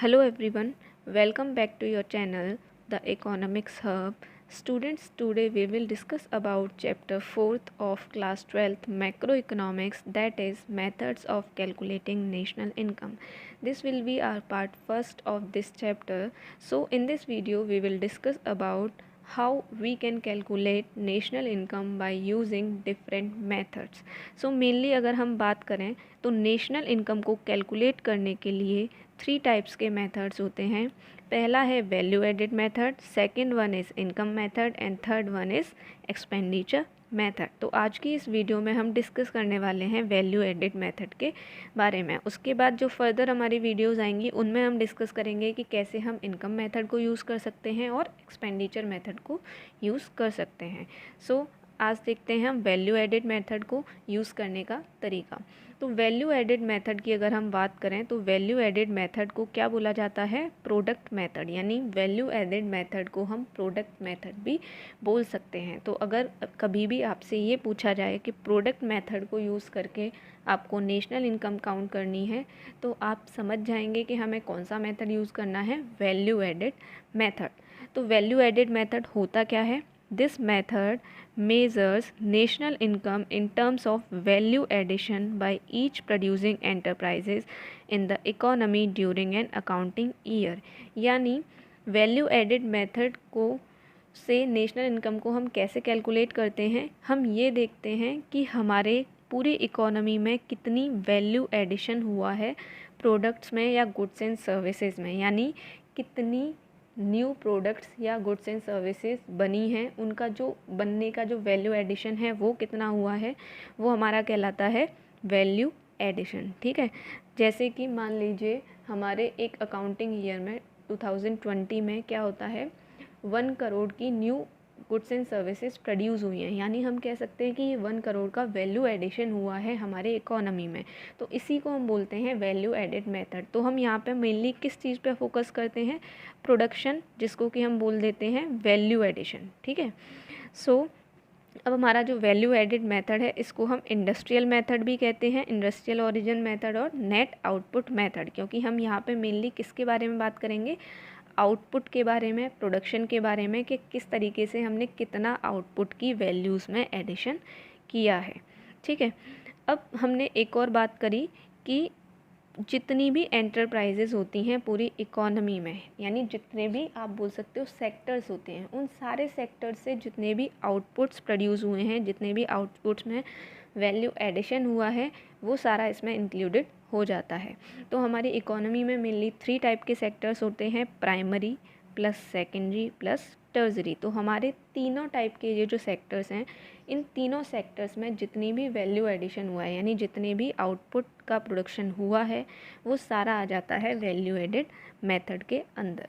Hello everyone, welcome back to your channel, The Economics Hub. Students, today we will discuss about chapter 4th of class 12th macroeconomics, that is methods of calculating national income. This will be our part first of this chapter. So in this video we will discuss about how we can calculate national income by using different methods. So mainly अगर हम बात करें तो national income को calculate करने के लिए 3 types के मेथड्स होते हैं। पहला है value added method, second one is income method and third one is expenditure method. तो आज की इस वीडियो में हम डिस्कस करने वाले हैं वैल्यू एडेड मेथड के बारे में। उसके बाद जो फर्दर हमारी वीडियोज़ आएंगी उनमें हम डिस्कस करेंगे कि कैसे हम इनकम मेथड को यूज़ कर सकते हैं और एक्सपेंडिचर मेथड को यूज़ कर सकते हैं। सो आज देखते हैं हम वैल्यू एडेड मेथड को यूज़ करने का तरीका। तो वैल्यू एडेड मेथड की अगर हम बात करें तो वैल्यू एडेड मेथड को क्या बोला जाता है? प्रोडक्ट मेथड, यानी वैल्यू एडेड मेथड को हम प्रोडक्ट मेथड भी बोल सकते हैं। तो अगर कभी भी आपसे ये पूछा जाए कि प्रोडक्ट मेथड को यूज़ करके आपको नेशनल इनकम काउंट करनी है तो आप समझ जाएंगे कि हमें कौन सा मेथड यूज़ करना है, वैल्यू एडेड मेथड। तो वैल्यू एडेड मेथड होता क्या है? This method measures national income in terms of value addition by each producing enterprises in the economy during an accounting year। यानी वैल्यू एडेड मेथड को से national income को हम कैसे कैलकुलेट करते हैं? हम ये देखते हैं कि हमारे पूरी इकोनॉमी में कितनी वैल्यू एडिशन हुआ है प्रोडक्ट्स में या गुड्स एंड सर्विसेज में, यानी कितनी न्यू प्रोडक्ट्स या गुड्स एंड सर्विसेज बनी हैं, उनका जो बनने का जो वैल्यू एडिशन है वो कितना हुआ है, वो हमारा कहलाता है वैल्यू एडिशन। ठीक है, जैसे कि मान लीजिए हमारे एक अकाउंटिंग ईयर में 2020 में क्या होता है, 1 करोड़ की new goods and services produce हुई हैं, यानी हम कह सकते हैं कि ये 1 करोड़ का वैल्यू एडिशन हुआ है हमारे इकोनॉमी में। तो इसी को हम बोलते हैं वैल्यू एडेड मेथड। तो हम यहाँ पे मेनली किस चीज़ पे फोकस करते हैं? प्रोडक्शन, जिसको कि हम बोल देते हैं वैल्यू एडिशन। ठीक है, सो अब हमारा जो वैल्यू एडेड मेथड है इसको हम इंडस्ट्रियल मेथड भी कहते हैं, इंडस्ट्रियल ओरिजिन मेथड और नेट आउटपुट मेथड, क्योंकि हम यहाँ पे मेनली किसके बारे में बात करेंगे? आउटपुट के बारे में, प्रोडक्शन के बारे में, कि किस तरीके से हमने कितना आउटपुट की वैल्यूज़ में एडिशन किया है। ठीक है, अब हमने एक और बात करी कि जितनी भी एंटरप्राइजेज़ होती हैं पूरी इकोनॉमी में, यानी जितने भी आप बोल सकते हो सेक्टर्स होते हैं, उन सारे सेक्टर्स से जितने भी आउटपुट्स प्रोड्यूस हुए हैं, जितने भी आउटपुट्स में वैल्यू एडिशन हुआ है, वो सारा इसमें इंक्लूडेड हो जाता है। तो हमारी इकोनॉमी में मेनली 3 टाइप के सेक्टर्स होते हैं, प्राइमरी प्लस सेकेंडरी प्लस टर्जरी। तो हमारे तीनों टाइप के ये जो सेक्टर्स हैं, इन तीनों सेक्टर्स में जितनी भी वैल्यू एडिशन हुआ है, यानी जितने भी आउटपुट का प्रोडक्शन हुआ है, वो सारा आ जाता है वैल्यू एडेड मेथड के अंदर।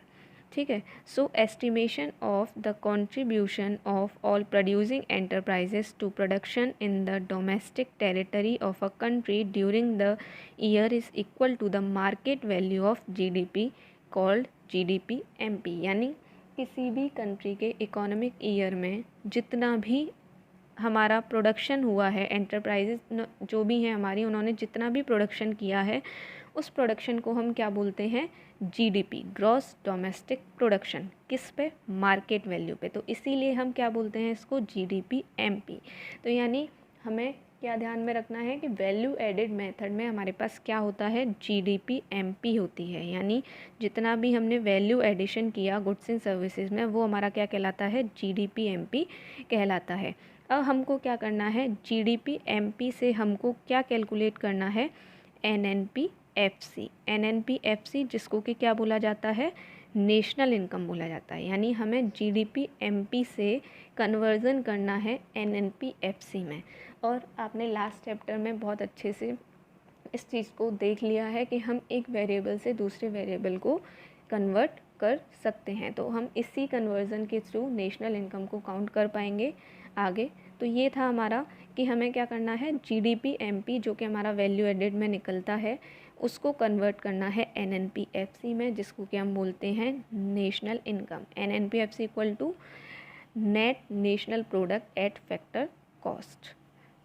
ठीक है, so estimation of the contribution of all producing enterprises to production in the domestic territory of a country during the year is equal to the market value of GDP called GDP MP. यानी किसी भी country के economic year में जितना भी हमारा production हुआ है, एंटरप्राइजेज जो भी हैं हमारी, उन्होंने जितना भी प्रोडक्शन किया है, उस प्रोडक्शन को हम क्या बोलते हैं? GDP, gross domestic production. किस पे? मार्केट वैल्यू पे। तो इसीलिए हम क्या बोलते हैं इसको? GDP MP. तो यानी हमें क्या ध्यान में रखना है कि वैल्यू एडेड मेथड में हमारे पास क्या होता है? जीडीपी एमपी होती है, यानी जितना भी हमने वैल्यू एडिशन किया गुड्स एंड सर्विसेज में, वो हमारा क्या कहलाता है? जीडीपी एमपी कहलाता है। अब हमको क्या करना है? जीडीपी एमपी से हमको क्या कैलकुलेट करना है? एनएनपीएफसी। एनएनपीएफसी जिसको कि क्या बोला जाता है? नेशनल इनकम बोला जाता है। यानी हमें जीडीपी एमपी से कन्वर्जन करना है एनएनपीएफसी में। और आपने लास्ट चैप्टर में बहुत अच्छे से इस चीज़ को देख लिया है कि हम एक वेरिएबल से दूसरे वेरिएबल को कन्वर्ट कर सकते हैं। तो हम इसी कन्वर्ज़न के थ्रू नेशनल इनकम को काउंट कर पाएंगे आगे। तो ये था हमारा कि हमें क्या करना है? जीडीपी एमपी जो कि हमारा वैल्यू एडेड में निकलता है, उसको कन्वर्ट करना है एनएनपीएफसी में, जिसको कि हम बोलते हैं national income. NNPFC equal to net national product at factor cost.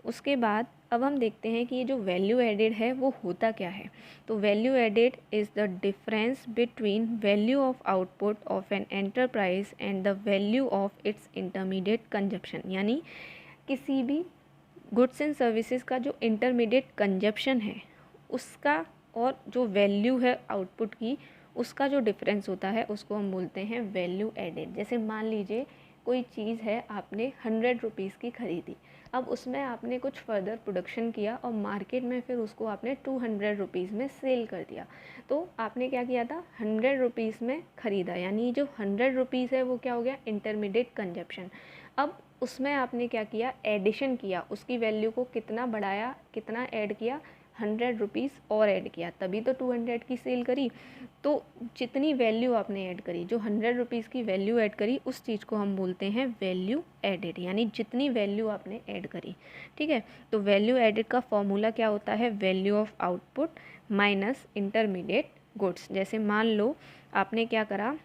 उसके बाद अब हम देखते हैं कि ये जो वैल्यू एडेड है वो होता क्या है। तो value added is the difference between value of output of an enterprise and the value of its intermediate consumption, यानी किसी भी गुड्स एंड सर्विसेज का जो इंटरमीडिएट कंजप्शन है उसका और जो वैल्यू है आउटपुट की उसका जो डिफरेंस होता है उसको हम बोलते हैं वैल्यू एडेड। जैसे मान लीजिए कोई चीज़ है, आपने 100 रुपीज़ की ख़रीदी, अब उसमें आपने कुछ फर्दर प्रोडक्शन किया और मार्केट में फिर उसको आपने 200 रुपीज़ में सेल कर दिया। तो आपने क्या किया था, 100 रुपीज़ में ख़रीदा, यानी जो 100 रुपीज़ है वो क्या हो गया, इंटरमीडिएट कंजप्शन। अब उसमें आपने क्या किया, एडिशन किया, उसकी वैल्यू को कितना बढ़ाया, कितना ऐड किया, 100 रुपीज़ और ऐड किया, तभी तो 200 की सेल करी। तो जितनी वैल्यू आपने ऐड करी, जो 100 रुपीज़ की वैल्यू ऐड करी, उस चीज़ को हम बोलते हैं वैल्यू एडेड, यानी जितनी वैल्यू आपने ऐड करी। ठीक है, तो वैल्यू एडेड का फॉर्मूला क्या होता है, value of output minus intermediate goods. जैसे मान लो आपने क्या करा,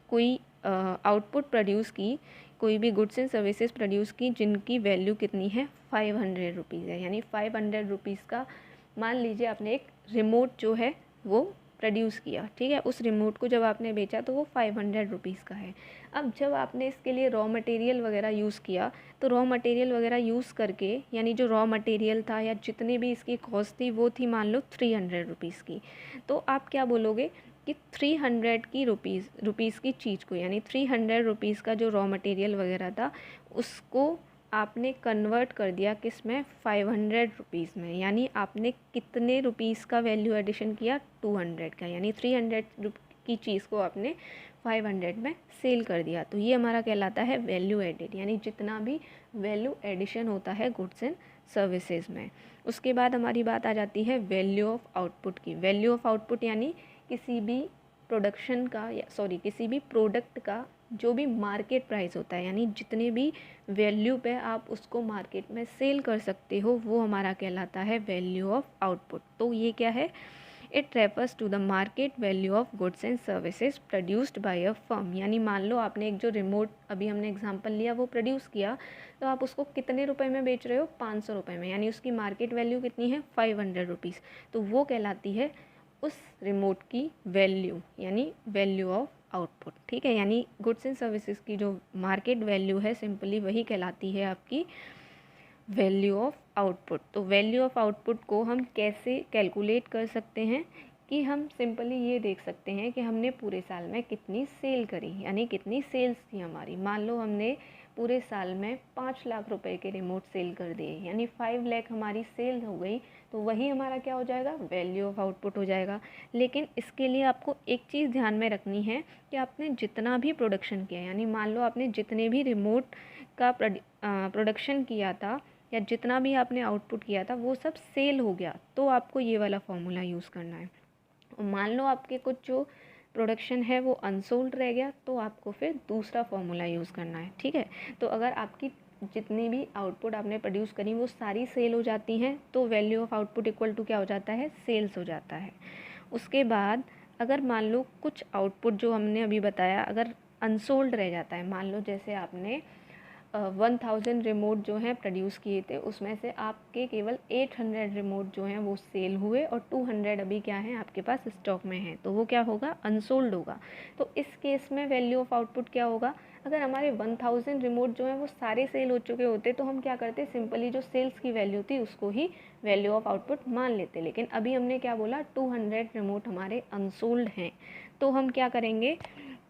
कोई आउटपुट प्रोड्यूस की, कोई भी गुड्स एंड सर्विसेज प्रोड्यूस की जिनकी वैल्यू कितनी है, 500 रुपीज़ है, यानी 500 रुपीज़ का मान लीजिए आपने एक रिमोट जो है वो प्रोड्यूस किया। ठीक है, उस रिमोट को जब आपने बेचा तो वो 500 रुपीज़ का है। अब जब आपने इसके लिए रॉ मटेरियल वगैरह यूज़ किया, तो रॉ मटेरियल वगैरह यूज़ करके, यानी जो रॉ मटेरियल था या जितनी भी इसकी कॉस्ट थी वो थी मान लो 300 रुपीज़ की। तो आप क्या बोलोगे कि 300 की रुपीज़ की चीज़ को, यानी 300 रुपीज़ का जो रॉ मटेरियल वगैरह था उसको आपने कन्वर्ट कर दिया किस में, 500 रुपीज़ में, यानी आपने कितने रुपीज़ का वैल्यू एडिशन किया, 200 का, यानी 300 की चीज़ को आपने 500 में सेल कर दिया। तो ये हमारा कहलाता है वैल्यू एडेड, यानी जितना भी वैल्यू एडिशन होता है गुड्स एंड सर्विसेज में। उसके बाद हमारी बात आ जाती है वैल्यू ऑफ आउटपुट की। वैल्यू ऑफ आउटपुट यानी किसी भी प्रोडक्शन का किसी भी प्रोडक्ट का जो भी मार्केट प्राइस होता है, यानी जितने भी वैल्यू पे आप उसको मार्केट में सेल कर सकते हो, वो हमारा कहलाता है वैल्यू ऑफ आउटपुट। तो ये क्या है, it refers to the market value of goods and services produced by a firm. यानी मान लो आपने एक जो रिमोट अभी हमने एग्जांपल लिया वो प्रोड्यूस किया, तो आप उसको कितने रुपए में बेच रहे हो, 500 रुपये में, यानी उसकी मार्केट वैल्यू कितनी है, 500 रुपीज़। तो वो कहलाती है उस रिमोट की वैल्यू, यानी वैल्यू ऑफ आउटपुट। ठीक है, यानी गुड्स एंड सर्विसेज की जो मार्केट वैल्यू है सिंपली वही कहलाती है आपकी वैल्यू ऑफ आउटपुट। तो वैल्यू ऑफ आउटपुट को हम कैसे कैलकुलेट कर सकते हैं कि हम सिंपली ये देख सकते हैं कि हमने पूरे साल में कितनी सेल करी, यानी कितनी सेल्स थी हमारी। मान लो हमने पूरे साल में 5 लाख रुपए के रिमोट सेल कर दिए, यानी 5 लाख हमारी सेल हो गई, तो वही हमारा क्या हो जाएगा, वैल्यू ऑफ आउटपुट हो जाएगा। लेकिन इसके लिए आपको एक चीज़ ध्यान में रखनी है कि आपने जितना भी प्रोडक्शन किया, यानी मान लो आपने जितने भी रिमोट का प्रोडक्शन किया था या जितना भी आपने आउटपुट किया था वो सब सेल हो गया, तो आपको ये वाला फॉर्मूला यूज़ करना है। और मान लो आपके कुछ जो प्रोडक्शन है वो अनसोल्ड रह गया, तो आपको फिर दूसरा फॉर्मूला यूज़ करना है। ठीक है, तो अगर आपकी जितनी भी आउटपुट आपने प्रोड्यूस करी वो सारी सेल हो जाती हैं, तो value of output equal to क्या हो जाता है, सेल्स हो जाता है। उसके बाद अगर मान लो कुछ आउटपुट जो हमने अभी बताया अगर अनसोल्ड रह जाता है, मान लो जैसे आपने 1000 रिमोट जो हैं प्रोड्यूस किए थे, उसमें से आपके केवल 800 रिमोट जो हैं वो सेल हुए और 200 अभी क्या हैं आपके पास स्टॉक में हैं, तो वो क्या होगा, अनसोल्ड होगा। तो इस केस में वैल्यू ऑफ आउटपुट क्या होगा, अगर हमारे 1000 रिमोट जो हैं वो सारे सेल हो चुके होते तो हम क्या करते, सिंपली जो सेल्स की वैल्यू थी उसको ही वैल्यू ऑफ आउटपुट मान लेते। लेकिन अभी हमने क्या बोला, 200 रिमोट हमारे अनसोल्ड हैं, तो हम क्या करेंगे,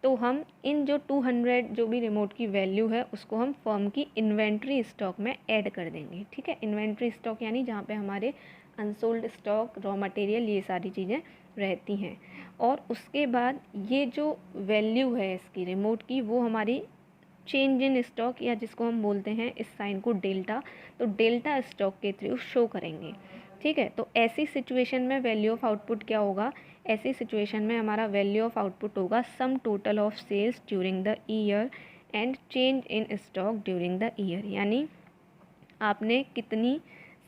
तो हम इन जो 200 जो भी रिमोट की वैल्यू है उसको हम फर्म की इन्वेंट्री स्टॉक में ऐड कर देंगे। ठीक है, इन्वेंट्री स्टॉक यानी जहाँ पे हमारे अनसोल्ड स्टॉक, रॉ मटेरियल, ये सारी चीज़ें रहती हैं। और उसके बाद ये जो वैल्यू है इसकी रिमोट की, वो हमारी चेंज इन स्टॉक या जिसको हम बोलते हैं इस साइन को डेल्टा, तो डेल्टा स्टॉक के थ्रू शो करेंगे। ठीक है, तो ऐसी सिचुएशन में वैल्यू ऑफ आउटपुट क्या होगा, ऐसी सिचुएशन में हमारा वैल्यू ऑफ आउटपुट होगा sum total of sales during the year and change in stock during the year, यानी आपने कितनी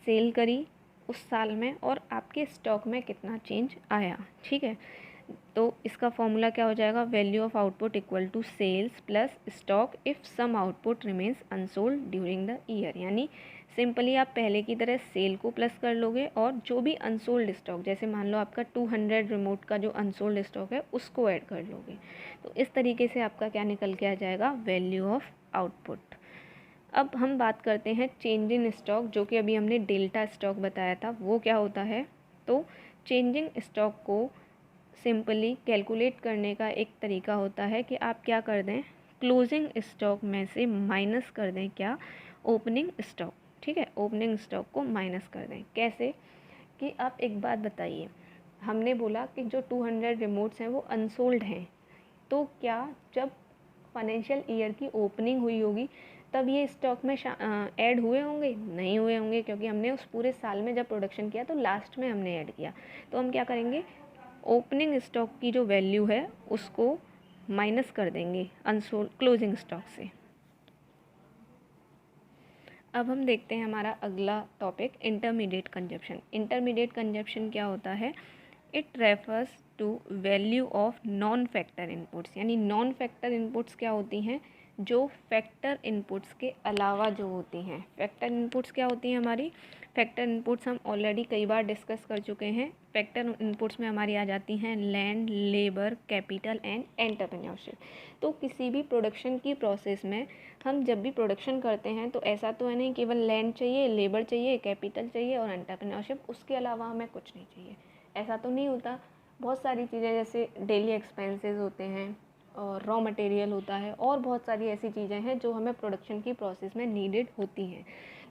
सेल करी उस साल में और आपके स्टॉक में कितना चेंज आया। ठीक है, तो इसका फॉर्मूला क्या हो जाएगा, value of output equal to sales plus stock if some output remains unsold during the year, यानी सिंपली आप पहले की तरह सेल को प्लस कर लोगे और जो भी अनसोल्ड स्टॉक, जैसे मान लो आपका 200 रिमोट का जो अनसोल्ड स्टॉक है उसको ऐड कर लोगे। तो इस तरीके से आपका क्या निकल के आ जाएगा, वैल्यू ऑफ आउटपुट। अब हम बात करते हैं चेंज इन स्टॉक, जो कि अभी हमने डेल्टा स्टॉक बताया था, वो क्या होता है। तो चेंजिंग स्टॉक को सिंपली कैलकुलेट करने का एक तरीका होता है कि आप क्या कर दें, क्लोजिंग स्टॉक में से माइनस कर दें क्या, ओपनिंग स्टॉक। ठीक है, ओपनिंग स्टॉक को माइनस कर दें। कैसे कि आप एक बात बताइए, हमने बोला कि जो 200 रिमोट्स हैं वो अनसोल्ड हैं, तो क्या जब फाइनेंशियल ईयर की ओपनिंग हुई होगी तब ये स्टॉक में ऐड हुए होंगे? नहीं हुए होंगे, क्योंकि हमने उस पूरे साल में जब प्रोडक्शन किया तो लास्ट में हमने ऐड किया। तो हम क्या करेंगे, ओपनिंग स्टॉक की जो वैल्यू है उसको माइनस कर देंगे अनसोल्ड क्लोजिंग स्टॉक से। अब हम देखते हैं हमारा अगला topic, intermediate consumption. Intermediate consumption क्या होता है, it refers to value of non factor inputs. यानी नॉन फैक्टर इनपुट्स क्या होती हैं, जो फैक्टर इनपुट्स के अलावा जो होती हैं। फैक्टर इनपुट्स क्या होती हैं हमारी, फैक्टर इनपुट्स हम ऑलरेडी कई बार डिस्कस कर चुके हैं। फैक्टर इनपुट्स में हमारी आ जाती हैं land, labour, capital and entrepreneurship. तो किसी भी प्रोडक्शन की प्रोसेस में हम जब भी प्रोडक्शन करते हैं तो ऐसा तो है नहीं केवल लैंड चाहिए, लेबर चाहिए, कैपिटल चाहिए और एंटरप्रेन्योरशिप, उसके अलावा हमें कुछ नहीं चाहिए, ऐसा तो नहीं होता। बहुत सारी चीज़ें जैसे डेली एक्सपेंसेस होते हैं और रॉ मटेरियल होता है और बहुत सारी ऐसी चीज़ें हैं जो हमें प्रोडक्शन की प्रोसेस में नीडेड होती हैं,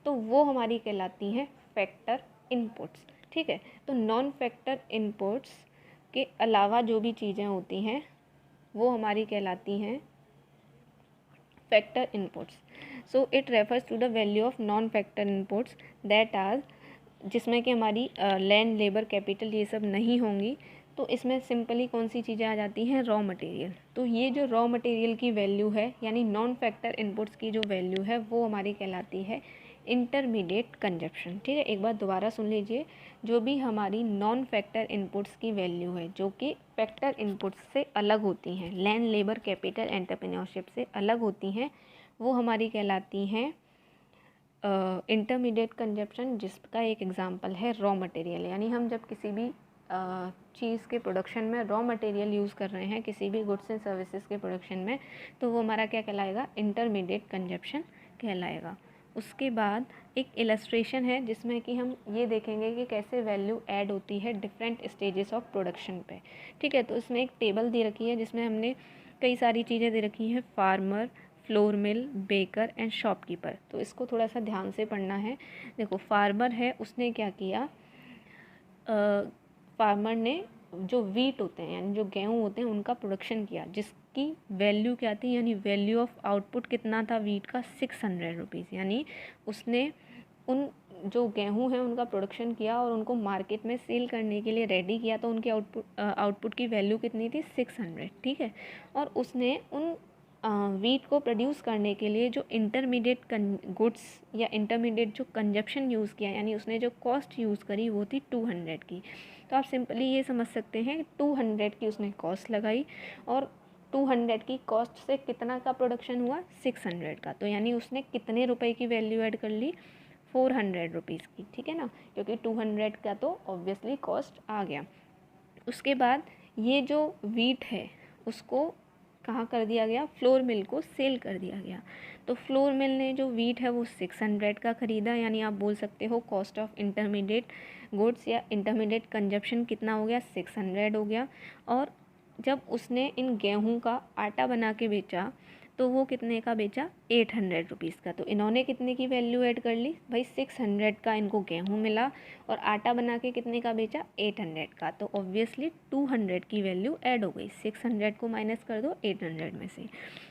तो वो हमारी कहलाती हैं फैक्टर इनपुट्स। ठीक है, तो नॉन फैक्टर इनपुट्स के अलावा जो भी चीज़ें होती हैं वो हमारी कहलाती हैं factor inputs. So it refers to the value of non factor inputs that are, जिसमें कि हमारी लैंड, लेबर, कैपिटल ये सब नहीं होंगी। तो इसमें सिंपली कौन सी चीज़ें आ जाती हैं, रॉ मटेरियल। तो ये जो रॉ मटेरियल की वैल्यू है, यानी नॉन फैक्टर इनपुट्स की जो वैल्यू है वो हमारी कहलाती है इंटरमीडिएट कंजप्शन। ठीक है, एक बार दोबारा सुन लीजिए, जो भी हमारी नॉन फैक्टर इनपुट्स की वैल्यू है जो कि फैक्टर इनपुट्स से अलग होती हैं, लैंड, लेबर, कैपिटल, एंटरप्रेन्योरशिप से अलग होती हैं, वो हमारी कहलाती हैं इंटरमीडिएट कंजप्शन, जिसका एक एग्जांपल है रॉ मटेरियल। यानी हम जब किसी भी चीज़ के प्रोडक्शन में रॉ मटेरियल यूज़ कर रहे हैं, किसी भी गुड्स एंड सर्विसेज के प्रोडक्शन में, तो वो हमारा क्या कहलाएगा, इंटरमीडिएट कंजप्शन कहलाएगा। उसके बाद एक इलस्ट्रेशन है जिसमें कि हम ये देखेंगे कि कैसे वैल्यू ऐड होती है डिफरेंट स्टेजेस ऑफ प्रोडक्शन पे। ठीक है, तो इसमें एक टेबल दे रखी है जिसमें हमने कई सारी चीज़ें दे रखी हैं, farmer, flour mill, baker and shopkeeper. तो इसको थोड़ा सा ध्यान से पढ़ना है। देखो, फार्मर है, उसने क्या किया, फार्मर ने जो वीट होते हैं यानी जो गेहूँ होते हैं उनका प्रोडक्शन किया, जिसकी वैल्यू क्या थी, यानी वैल्यू ऑफ आउटपुट कितना था वीट का, 600 रुपीज़। यानी उसने उन जो गेहूँ हैं उनका प्रोडक्शन किया और उनको मार्केट में सेल करने के लिए रेडी किया, तो उनके आउटपुट की वैल्यू कितनी थी, 600। ठीक है, और उसने उन वीट को प्रोड्यूस करने के लिए जो इंटरमीडिएट गुड्स या इंटरमीडिएट जो कंजप्शन यूज़ किया, यानी उसने जो कॉस्ट यूज़ करी वो थी 200 की। तो आप सिंपली ये समझ सकते हैं 200 की उसने कॉस्ट लगाई और 200 की कॉस्ट से कितना का प्रोडक्शन हुआ, 600 का। तो यानी उसने कितने रुपए की वैल्यू ऐड कर ली, 400 रुपीज़ की। ठीक है ना, क्योंकि 200 का तो ऑब्वियसली कॉस्ट आ गया। उसके बाद ये जो वीट है उसको कहाँ कर दिया गया, फ्लोर मिल को सेल कर दिया गया। तो फ्लोर मिल ने जो वीट है वो 600 का ख़रीदा, यानी आप बोल सकते हो कॉस्ट ऑफ इंटरमीडिएट गुड्स या इंटरमीडिएट कंजप्शन कितना हो गया, 600 हो गया। और जब उसने इन गेहूं का आटा बना के बेचा तो वो कितने का बेचा, 800 रुपीज़ का। तो इन्होंने कितने की वैल्यू ऐड कर ली भाई, 600 का इनको गेहूं मिला और आटा बना के कितने का बेचा, 800 का। तो ऑब्वियसली 200 की वैल्यू ऐड हो गई, 600 को माइनस कर दो 800 में से।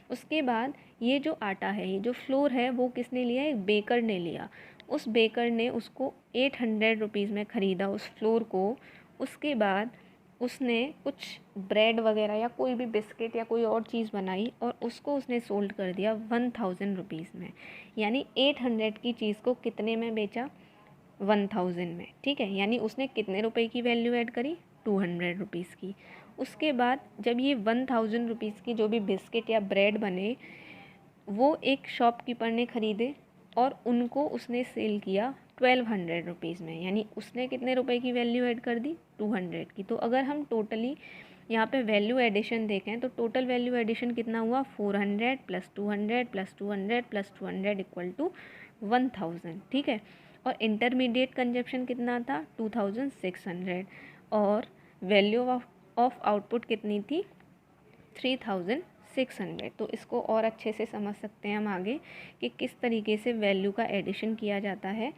उसके बाद ये जो आटा है, ये जो फ्लोर है, वो किसने लिया, एक बेकर ने लिया। उस बेकर ने उसको 800 रुपीज़ में ख़रीदा उस फ्लोर को। उसके बाद उसने कुछ ब्रेड वगैरह या कोई भी बिस्किट या कोई और चीज़ बनाई और उसको उसने सोल्ड कर दिया 1000 रुपीज़ में। यानी 800 की चीज़ को कितने में बेचा, 1000 में। ठीक है, यानी उसने कितने रुपए की वैल्यू ऐड करी, 200 रुपीज़ की। उसके बाद जब ये 1000 रुपीज़ की जो भी बिस्किट या ब्रेड बने वो एक शॉपकीपर ने ख़रीदे, और उनको उसने सेल किया 1200 रुपीज़ में, यानी उसने कितने रुपए की वैल्यू ऐड कर दी, 200 की। तो अगर हम टोटली यहाँ पे वैल्यू एडिशन देखें तो टोटल वैल्यू एडिशन कितना हुआ, 400 plus 200 plus 200 plus 200 equal to 1000, ठीक है। और इंटरमीडिएट कंजप्शन कितना था, 2600, और वैल्यू ऑफ आउटपुट कितनी थी, 3600। तो इसको और अच्छे से समझ सकते हैं हम आगे कि किस तरीके से वैल्यू का एडिशन किया जाता है।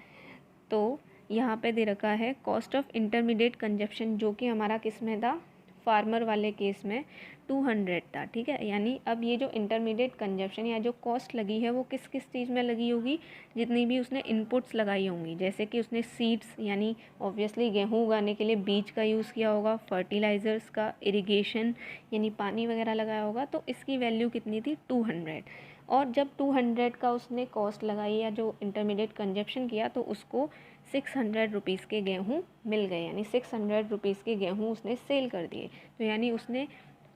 तो यहाँ पे दे रखा है कॉस्ट ऑफ इंटरमीडिएट कंजप्शन, जो कि हमारा किस में था, फार्मर वाले केस में 200 था, ठीक है। यानी अब ये जो इंटरमीडिएट कंजप्शन या जो कॉस्ट लगी है वो किस किस चीज़ में लगी होगी, जितनी भी उसने इनपुट्स लगाई होंगी, जैसे कि उसने सीड्स यानी ऑब्वियसली गेहूँ उगाने के लिए बीज का यूज़ किया होगा, फर्टिलाइज़र्स का, इरिगेशन यानी पानी वगैरह लगाया होगा, तो इसकी वैल्यू कितनी थी, 200। और जब 200 का उसने कॉस्ट लगाई या जो इंटरमीडिएट कंजप्शन किया तो उसको 600 रुपीज़ के गेहूँ मिल गए, यानी 600 रुपीज़ के गेहूँ उसने सेल कर दिए। तो यानी उसने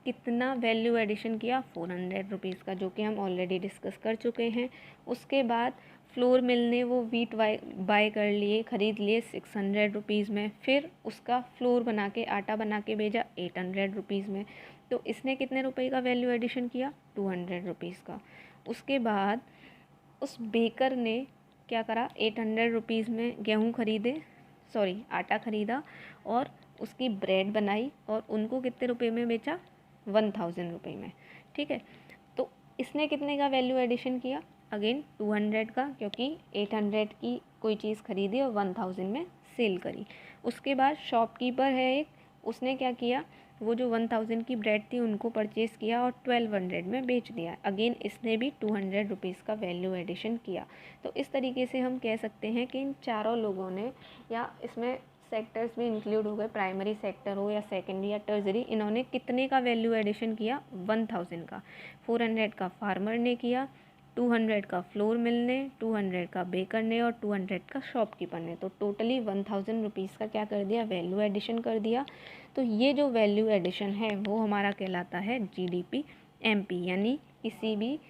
कितना वैल्यू एडिशन किया, 400 रुपीज़ का, जो कि हम ऑलरेडी डिस्कस कर चुके हैं। उसके बाद फ्लोर मिल ने वो वीट बाय कर लिए, ख़रीद लिए 600 रुपीज़ में, फिर उसका फ्लोर बना के आटा बना के भेजा 800 रुपीज़ में। तो इसने कितने रुपए का वैल्यू एडिशन किया, 200 रुपीज़ का। उसके बाद उस बेकर ने क्या करा, 800 रुपीज़ में गेहूँ खरीदे, सॉरी आटा ख़रीदा, और उसकी ब्रेड बनाई और उनको कितने रुपए में बेचा, 1000 रुपये में, ठीक है। तो इसने कितने का वैल्यू एडिशन किया, अगेन 200 का, क्योंकि 800 की कोई चीज़ खरीदी और 1000 में सेल करी। उसके बाद शॉपकीपर है एक, उसने क्या किया, वो जो 1000 की ब्रेड थी उनको परचेज़ किया और 1200 में बेच दिया। अगेन इसने भी 200 रुपीज़ का वैल्यू एडिशन किया। तो इस तरीके से हम कह सकते हैं कि इन चारों लोगों ने, या इसमें सेक्टर्स भी इंक्लूड हो गए, प्राइमरी सेक्टर हो या सेकेंडरी या टर्जरी, इन्होंने कितने का वैल्यू एडिशन किया, 1000 का। 400 का फार्मर ने किया, 200 का फ्लोर मिल ने, 200 का बेकर ने और 200 का शॉपकीपर ने। तो टोटली 1000 रुपीज़ का क्या कर दिया, वैल्यू एडिशन कर दिया। तो ये जो वैल्यू एडिशन है वो हमारा कहलाता है जीडीपी एमपी, यानी किसी भी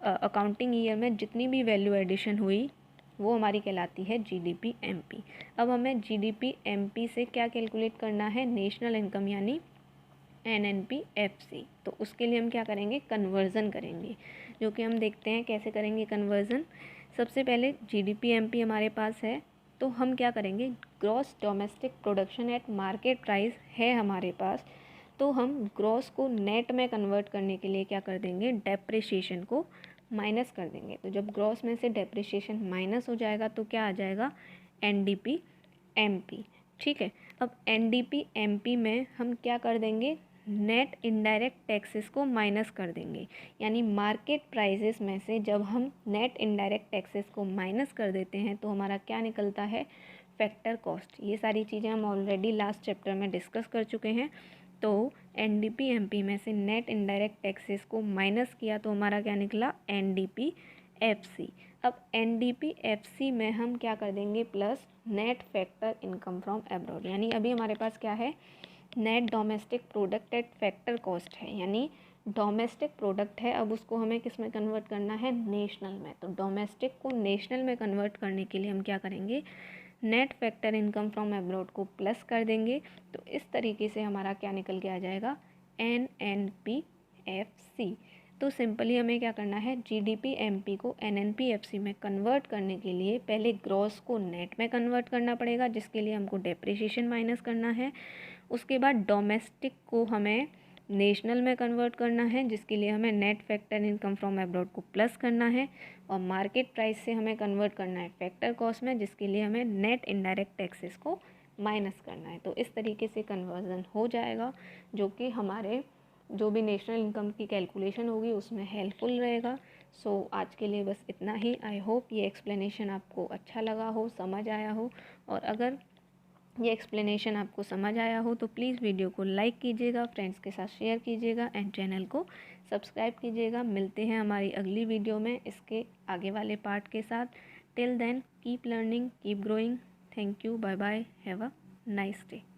अकाउंटिंग ईयर में जितनी भी वैल्यू एडिशन हुई वो हमारी कहलाती है जीडीपी एमपी। अब हमें जीडीपी एमपी से क्या कैलकुलेट करना है, नेशनल इनकम यानी एनएनपी-एफसी। तो उसके लिए हम क्या करेंगे, कन्वर्ज़न करेंगे, जो कि हम देखते हैं कैसे करेंगे कन्वर्ज़न। सबसे पहले जीडीपी एमपी हमारे पास है, तो हम क्या करेंगे, gross domestic production at market price है हमारे पास, तो हम ग्रॉस को नेट में कन्वर्ट करने के लिए क्या कर देंगे, डेप्रिसिएशन को माइनस कर देंगे। तो जब ग्रॉस में से डेप्रिसिएशन माइनस हो जाएगा तो क्या आ जाएगा, एनडीपी एमपी, ठीक है। अब एनडीपी एमपी में हम क्या कर देंगे, नेट इनडायरेक्ट टैक्सेस को माइनस कर देंगे, यानी मार्केट प्राइसेस में से जब हम नेट इनडायरेक्ट टैक्सेस को माइनस कर देते हैं तो हमारा क्या निकलता है, फैक्टर कॉस्ट। ये सारी चीज़ें हम ऑलरेडी लास्ट चैप्टर में डिस्कस कर चुके हैं। तो एनडीपी एमपी में से नेट इनडायरेक्ट टैक्सेस को माइनस किया तो हमारा क्या निकला, एनडीपी एफसी। अब एनडीपी एफसी में हम क्या कर देंगे, plus net factor income from abroad, यानी अभी हमारे पास क्या है, net domestic product at factor cost है, यानी डोमेस्टिक प्रोडक्ट है, अब उसको हमें किस में कन्वर्ट करना है, नेशनल में। तो डोमेस्टिक को नेशनल में कन्वर्ट करने के लिए हम क्या करेंगे, net factor income from abroad को प्लस कर देंगे। तो इस तरीके से हमारा क्या निकल के आ जाएगा, एनएनपी-एफसी। तो सिंपली हमें क्या करना है, जीडीपी एमपी को एनएनपी-एफसी में कन्वर्ट करने के लिए पहले ग्रॉस को नेट में कन्वर्ट करना पड़ेगा, जिसके लिए हमको डेप्रिसिएशन माइनस करना है। उसके बाद डोमेस्टिक को हमें नेशनल में कन्वर्ट करना है, जिसके लिए हमें net factor income from abroad को प्लस करना है, और मार्केट प्राइस से हमें कन्वर्ट करना है फैक्टर कॉस्ट में, जिसके लिए हमें नेट इनडायरेक्ट टैक्सेस को माइनस करना है। तो इस तरीके से कन्वर्जन हो जाएगा, जो कि हमारे जो भी नेशनल इनकम की कैलकुलेशन होगी उसमें हेल्पफुल रहेगा। सो आज के लिए बस इतना ही। आई होप ये एक्सप्लेनेशन आपको अच्छा लगा हो, समझ आया हो, और अगर ये एक्सप्लेनेशन आपको समझ आया हो तो प्लीज़ वीडियो को लाइक कीजिएगा, फ्रेंड्स के साथ शेयर कीजिएगा एंड चैनल को सब्सक्राइब कीजिएगा। मिलते हैं हमारी अगली वीडियो में इसके आगे वाले पार्ट के साथ। Till then keep learning, keep growing. Thank you, bye bye, have a nice day.